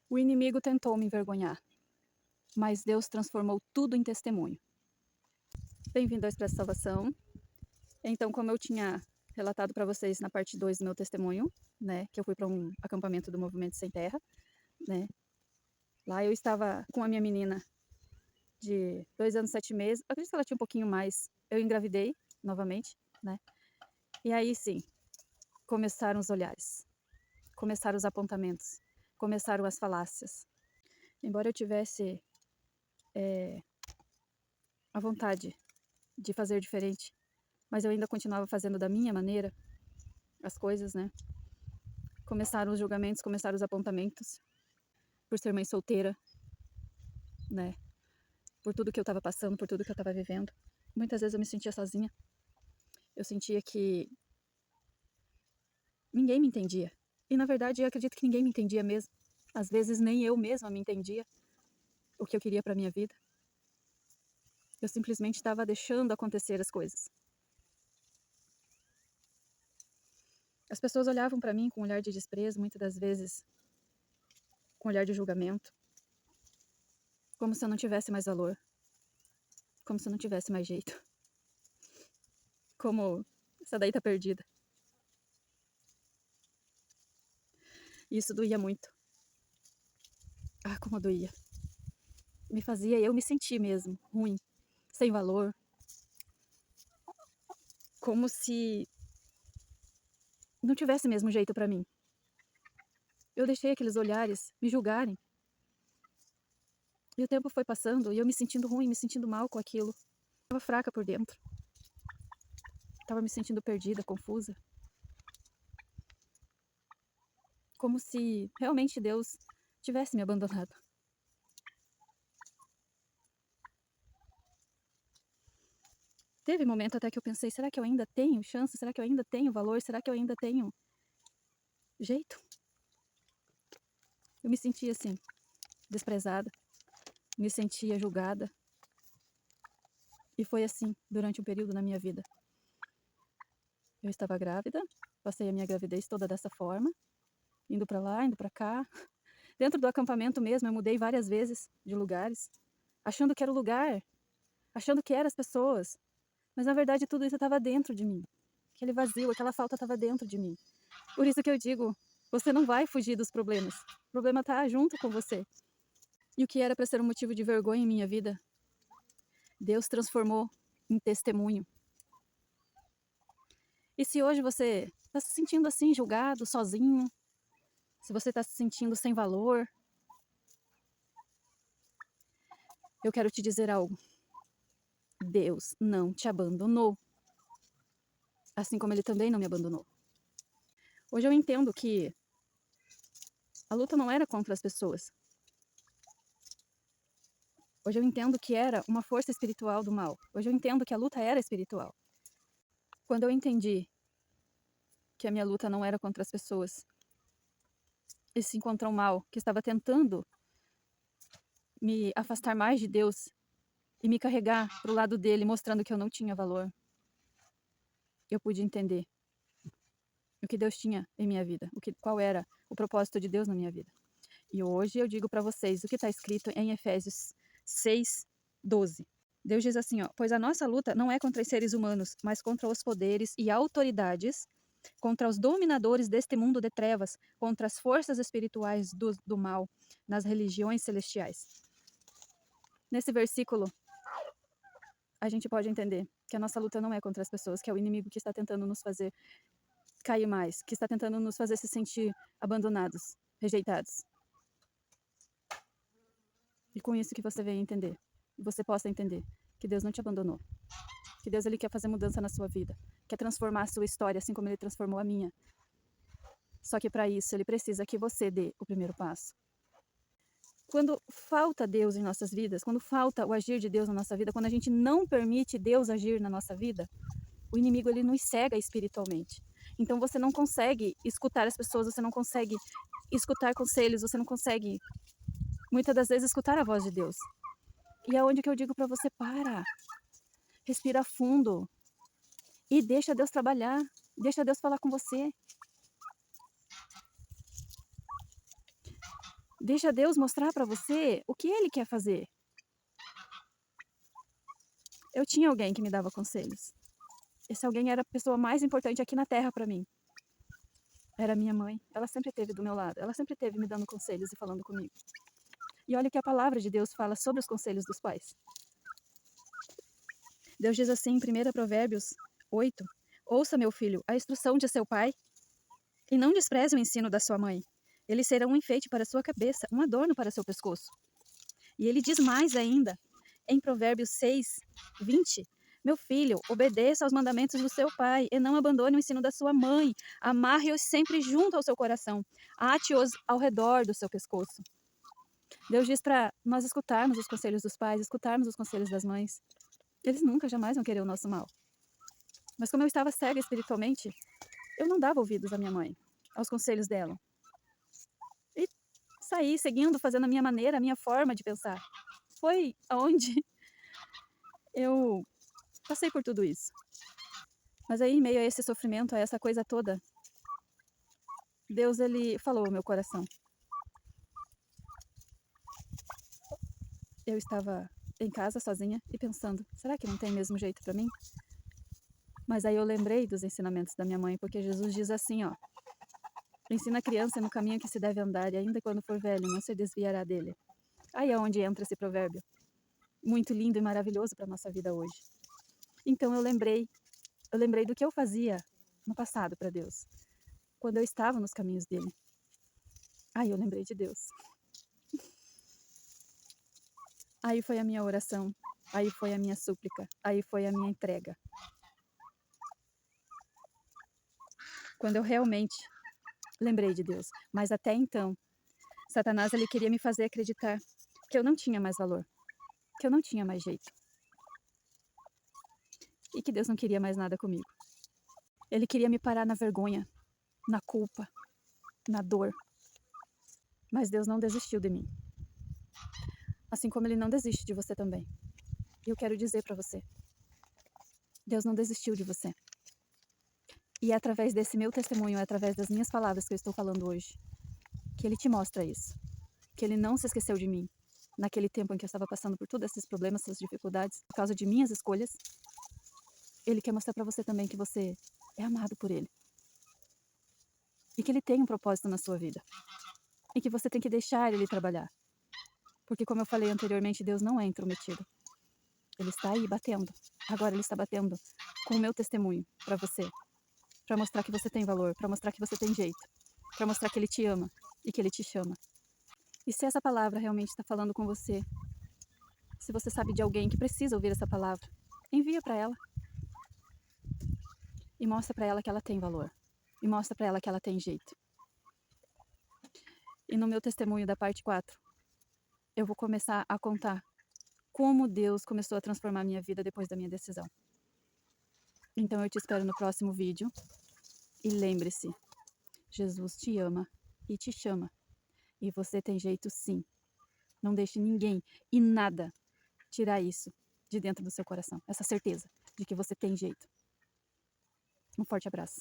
O inimigo tentou me envergonhar, mas Deus transformou tudo em testemunho. Bem-vindo ao Expresso Salvação. Então, como eu tinha relatado para vocês na parte 2 do meu testemunho, né, que eu fui para um acampamento do Movimento Sem Terra, né, lá eu estava com a minha menina de 2 anos e 7 meses, acredito que ela tinha um pouquinho mais, eu engravidei novamente, né, e aí sim, começaram os olhares, começaram os apontamentos, começaram as falácias. Embora eu tivesse a vontade de fazer diferente, mas eu ainda continuava fazendo da minha maneira as coisas, né? Começaram os julgamentos, começaram os apontamentos, por ser mãe solteira, né? Por tudo que eu estava passando, por tudo que eu estava vivendo. Muitas vezes eu me sentia sozinha. Eu sentia que ninguém me entendia. E na verdade eu acredito que ninguém me entendia mesmo. Às vezes nem eu mesma me entendia o que eu queria para minha vida. Eu simplesmente estava deixando acontecer as coisas. As pessoas olhavam para mim com um olhar de desprezo, muitas das vezes com um olhar de julgamento, como se eu não tivesse mais valor, como se eu não tivesse mais jeito, como essa daí tá perdida. E isso doía muito. Ah, como doía. Me fazia eu me sentir mesmo ruim, sem valor, como se não tivesse mesmo jeito para mim. Eu deixei aqueles olhares me julgarem. E o tempo foi passando e eu me sentindo ruim, me sentindo mal com aquilo. Estava fraca por dentro. Estava me sentindo perdida, confusa. Como se realmente Deus tivesse me abandonado. Teve momento até que eu pensei, será que eu ainda tenho chance? Será que eu ainda tenho valor? Será que eu ainda tenho jeito? Eu me sentia assim, desprezada. Me sentia julgada. E foi assim durante um período na minha vida. Eu estava grávida, passei a minha gravidez toda dessa forma, indo para lá, indo para cá. Dentro do acampamento mesmo, eu mudei várias vezes de lugares, achando que era o lugar, achando que eram as pessoas. Mas na verdade tudo isso estava dentro de mim. Aquele vazio, aquela falta estava dentro de mim. Por isso que eu digo, você não vai fugir dos problemas. O problema está junto com você. E o que era para ser um motivo de vergonha em minha vida, Deus transformou em testemunho. E se hoje você está se sentindo assim, julgado, sozinho, se você está se sentindo sem valor, eu quero te dizer algo. Deus não te abandonou. Assim como Ele também não me abandonou. Hoje eu entendo que a luta não era contra as pessoas. Hoje eu entendo que era uma força espiritual do mal. Hoje eu entendo que a luta era espiritual. Quando eu entendi que a minha luta não era contra as pessoas, e sim contra o mal, que estava tentando me afastar mais de Deus e me carregar para o lado dele, mostrando que eu não tinha valor, eu pude entender o que Deus tinha em minha vida, qual era o propósito de Deus na minha vida. E hoje eu digo para vocês o que está escrito em Efésios 6:12. Deus diz assim, ó, pois a nossa luta não é contra os seres humanos, mas contra os poderes e autoridades, contra os dominadores deste mundo de trevas, contra as forças espirituais do mal nas religiões celestiais. Nesse versículo, a gente pode entender que a nossa luta não é contra as pessoas, que é o inimigo que está tentando nos fazer cair mais, que está tentando nos fazer se sentir abandonados, rejeitados. E com isso que você venha entender, e você possa entender que Deus não te abandonou, que Deus ele quer fazer mudança na sua vida, quer transformar a sua história assim como ele transformou a minha. Só que para isso ele precisa que você dê o primeiro passo. Quando falta Deus em nossas vidas, quando falta o agir de Deus na nossa vida, quando a gente não permite Deus agir na nossa vida, o inimigo ele nos cega espiritualmente. Então você não consegue escutar as pessoas, você não consegue escutar conselhos, você não consegue, muitas das vezes, escutar a voz de Deus. E é onde que eu digo para você, para, respira fundo e deixa Deus trabalhar, deixa Deus falar com você. Deixa Deus mostrar para você o que Ele quer fazer. Eu tinha alguém que me dava conselhos. Esse alguém era a pessoa mais importante aqui na Terra para mim. Era minha mãe. Ela sempre esteve do meu lado. Ela sempre esteve me dando conselhos e falando comigo. E olha o que a palavra de Deus fala sobre os conselhos dos pais. Deus diz assim em 1 Provérbios 8: Ouça, meu filho, a instrução de seu pai e não despreze o ensino da sua mãe. Eles serão um enfeite para sua cabeça, um adorno para seu pescoço. E ele diz mais ainda, em Provérbios 6, 20: Meu filho, obedeça aos mandamentos do seu pai e não abandone o ensino da sua mãe. Amarre-os sempre junto ao seu coração. Ate-os ao redor do seu pescoço. Deus diz para nós escutarmos os conselhos dos pais, escutarmos os conselhos das mães. Eles nunca, jamais vão querer o nosso mal. Mas como eu estava cega espiritualmente, eu não dava ouvidos à minha mãe, aos conselhos dela. E saí seguindo, fazendo a minha maneira, a minha forma de pensar. Foi aonde eu passei por tudo isso. Mas aí, em meio a esse sofrimento, a essa coisa toda, Deus, ele falou ao meu coração. Eu estava em casa sozinha e pensando, será que não tem mesmo jeito para mim? Mas aí eu lembrei dos ensinamentos da minha mãe, porque Jesus diz assim, ó: Ensina a criança no caminho que se deve andar, e ainda quando for velho, não se desviará dele. Aí é onde entra esse provérbio, muito lindo e maravilhoso para a nossa vida hoje. Então eu lembrei do que eu fazia no passado para Deus, quando eu estava nos caminhos dele. Aí eu lembrei de Deus. Aí foi a minha oração, aí foi a minha súplica, aí foi a minha entrega. Quando eu realmente lembrei de Deus. Mas até então, Satanás, ele queria me fazer acreditar que eu não tinha mais valor, que eu não tinha mais jeito. E que Deus não queria mais nada comigo. Ele queria me parar na vergonha, na culpa, na dor. Mas Deus não desistiu de mim. Assim como Ele não desiste de você também. E eu quero dizer para você, Deus não desistiu de você. E é através desse meu testemunho, é através das minhas palavras que eu estou falando hoje, que Ele te mostra isso. Que Ele não se esqueceu de mim. Naquele tempo em que eu estava passando por todos esses problemas, essas dificuldades, por causa de minhas escolhas, Ele quer mostrar para você também que você é amado por Ele. E que Ele tem um propósito na sua vida. E que você tem que deixar Ele trabalhar. Porque, como eu falei anteriormente, Deus não é intrometido. Ele está aí batendo. Agora Ele está batendo com o meu testemunho para você. Para mostrar que você tem valor, para mostrar que você tem jeito. Para mostrar que Ele te ama e que Ele te chama. E se essa palavra realmente está falando com você, se você sabe de alguém que precisa ouvir essa palavra, envia para ela. E mostra para ela que ela tem valor. E mostra para ela que ela tem jeito. E no meu testemunho da parte 4, eu vou começar a contar como Deus começou a transformar a minha vida depois da minha decisão. Então eu te espero no próximo vídeo. E lembre-se, Jesus te ama e te chama. E você tem jeito sim. Não deixe ninguém e nada tirar isso de dentro do seu coração. Essa certeza de que você tem jeito. Um forte abraço.